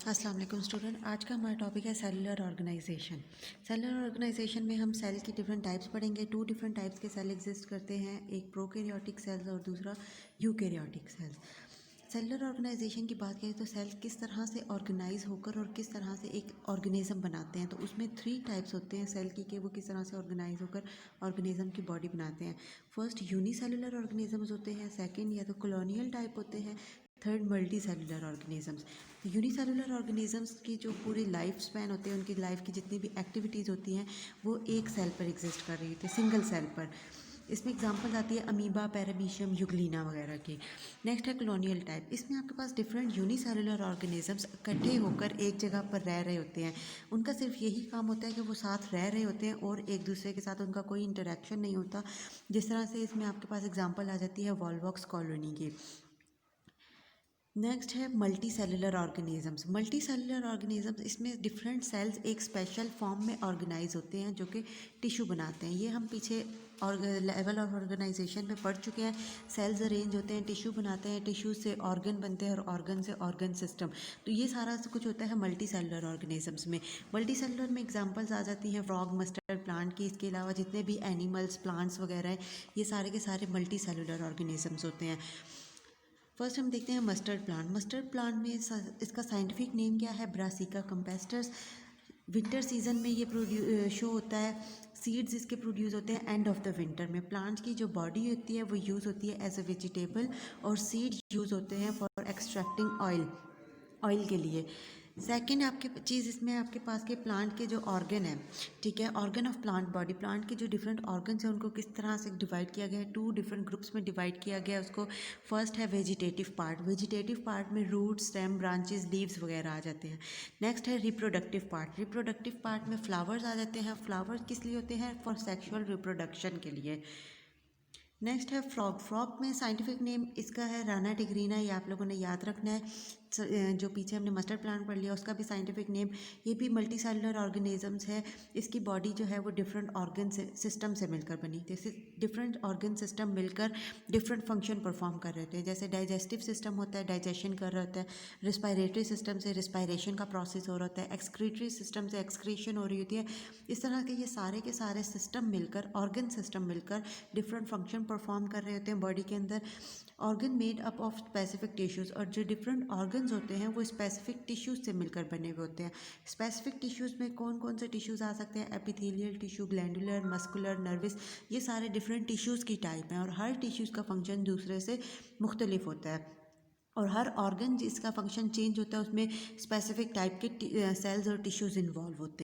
अस्सलाम वालेकुम स्टूडेंट। आज का हमारा टॉपिक है सेलुलर ऑर्गेनाइजेशन। सेलुलर ऑर्गेनाइजेशन में हम सेल की डिफरेंट टाइप्स पढ़ेंगे। 2 डिफरेंट टाइप्स के सेल एग्जिस्ट करते हैं, एक प्रोकैरियोटिक सेल्स और दूसरा यूकैरियोटिक सेल्स। सेलुलर ऑर्गेनाइजेशन की बात करें तो सेल किस तरह से ऑर्गेनाइज होकर और किस तरह से एक ऑर्गेनिज्म बनाते हैं, तो उसमें 3 टाइप्स होते हैं सेल की कि वो किस तरह से ऑर्गेनाइज होकर ऑर्गेनिज्म की बॉडी बनाते हैं। फर्स्ट यूनिसेलुलर ऑर्गेनिजम्स होते हैं, सेकंड या तो कॉलोनियल टाइप होते हैं, third multi cellular organisms. Unicellular organisms की जो पूरी लाइफ स्पैन होते हैं, उनकी लाइफ की जितनी भी एक्टिविटीज़ होती हैं वो एक सेल पर एग्जिस्ट कर रही होती है, सिंगल सेल पर। इसमें एग्जांपल आती है अमीबा, पैरामीशियम, यूग्लिना वगैरह की। नेक्स्ट है कॉलोनियल टाइप। इसमें आपके पास डिफरेंट यूनिसेलुलर ऑर्गेनिजम्स इकट्ठे होकर एक जगह पर रह रहे होते हैं। उनका सिर्फ यही काम होता है कि वो साथ रह रहे होते हैं और एक दूसरे के साथ उनका कोई इंटरेक्शन नहीं होता। जिस तरह से इसमें आपके पास एग्जाम्पल आ जाती है वॉलवॉक्स कॉलोनी की। नेक्स्ट है multi cellular organisms. Multi cellular organisms, इसमें डिफरेंट सेल्स एक स्पेशल फॉर्म में ऑर्गेनाइज होते हैं जो कि टिश्यू बनाते हैं। ये हम पीछे और लेवल ऑफ ऑर्गेनाइजेशन में पढ़ चुके हैं। सेल्स अरेंज होते हैं, टिश्यू बनाते हैं, टिश्यू से ऑर्गन बनते हैं और ऑर्गन से ऑर्गन सिस्टम। तो ये सारा कुछ होता है मल्टी सेलुलर ऑर्गेनिजम्स में। मल्टी सेलुलर में एग्जांपल्स आ जाती हैं फ्रॉग, मस्टर्ड प्लांट की। इसके अलावा जितने भी एनिमल्स, प्लांट्स वगैरह हैं, ये सारे के सारे मल्टी सेलुलर ऑर्गेनिजम्स होते हैं। फर्स्ट हम देखते हैं मस्टर्ड प्लांट। मस्टर्ड प्लांट में इसका साइंटिफिक नेम क्या है? ब्रासिका कंपेस्टर्स। विंटर सीजन में ये शो होता है। सीड्स इसके प्रोड्यूस होते हैं एंड ऑफ द विंटर में। प्लांट की जो बॉडी होती है वो यूज़ होती है एज अ वेजिटेबल और सीड यूज़ होते हैं फॉर एक्सट्रैक्टिंग ऑयल के लिए। सेकंड आपके चीज़ इसमें आपके पास के प्लांट के जो ऑर्गन है, ठीक है, organ of plant body. Plant के जो डिफरेंट ऑर्गन्स हैं उनको किस तरह से डिवाइड किया गया है? 2 डिफरेंट ग्रुप्स में डिवाइड किया गया है उसको। फर्स्ट है वेजिटेटिव पार्ट। वेजिटेटिव पार्ट में रूट, स्टेम, ब्रांचेस, लीव्स वगैरह आ जाते हैं। नेक्स्ट है रिप्रोडक्टिव पार्ट। रिप्रोडक्टिव पार्ट में फ्लावर्स आ जाते हैं। फ्लावर्स किस लिए होते हैं? फॉर सेक्शुअल रिप्रोडक्शन के लिए। नेक्स्ट है फ्रॉग। फ्रॉग में साइंटिफिक नेम इसका है राना टिग्रीना, ये आप लोगों ने याद रखना है। जो पीछे हमने मस्टर्ड प्लांट पढ़ लिया उसका भी साइंटिफिक नेम। ये भी मल्टी सेलुलर ऑर्गेनिजम्स है। इसकी बॉडी जो है वो डिफरेंट ऑर्गन सिस्टम से मिलकर बनी। जैसे डिफरेंट ऑर्गन सिस्टम मिलकर डिफरेंट फंक्शन परफॉर्म कर रहे होते हैं। जैसे डाइजेस्टिव सिस्टम होता है, डाइजेशन कर रहा होता है। रिस्पायरेटरी सिस्टम से रिस्पायरेशन का प्रोसेस हो रहा होता है। एक्सक्रीटरी सिस्टम से एक्सक्रीशन हो रही होती है। इस तरह के ये सारे के सारे सिस्टम मिलकर, ऑर्गन सिस्टम मिलकर डिफरेंट फंक्शन परफॉर्म कर रहे होते हैं बॉडी के अंदर। Organ made up of specific tissues, और जो डिफरेंट ऑर्गन्स होते हैं वो स्पेसिफिक टिश्यूज़ से मिलकर बने हुए होते हैं। स्पेसिफिक टिश्यूज़ में कौन कौन से टिश्यूज़ आ सकते हैं? Epithelial tissue, glandular, muscular, nervous. ये सारे डिफरेंट टिश्यूज़ की टाइप हैं और हर टिश्यूज़ का फंक्शन दूसरे से मुख्तलिफ होता है और हर ऑर्गन जिसका फंक्शन चेंज होता है उसमें स्पेसिफिक टाइप के सेल्स और टिश्यूज़ इन्वॉल्व होते हैं।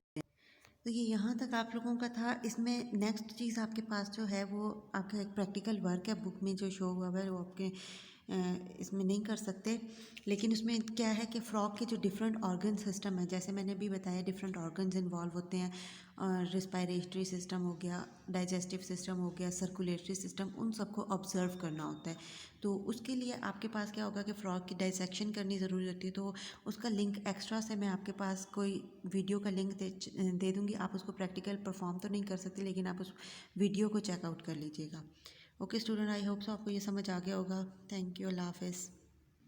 तो ये यहाँ तक आप लोगों का था। इसमें नेक्स्ट चीज़ आपके पास जो है वो आपका एक प्रैक्टिकल वर्क है, बुक में जो शो हुआ है वो आपके इसमें नहीं कर सकते। लेकिन उसमें क्या है कि फ्रॉग के जो डिफरेंट ऑर्गन सिस्टम है, जैसे मैंने भी बताया डिफरेंट ऑर्गन्स इन्वॉल्व होते हैं। और रिस्पायरेटरी सिस्टम हो गया, डाइजेस्टिव सिस्टम हो गया, सर्कुलेटरी सिस्टम, उन सबको ऑब्जर्व करना होता है। तो उसके लिए आपके पास क्या होगा कि फ्रॉग की डाइसेक्शन करनी ज़रूरी होती है। तो उसका लिंक एक्स्ट्रा से मैं आपके पास कोई वीडियो का लिंक दे दूँगी। आप उसको प्रैक्टिकल परफॉर्म तो नहीं कर सकते लेकिन आप उस वीडियो को चेकआउट कर लीजिएगा। Okay student, I hope so आपको ये समझ आ गया होगा। थैंक यू, अल्लाह हाफ़िज़।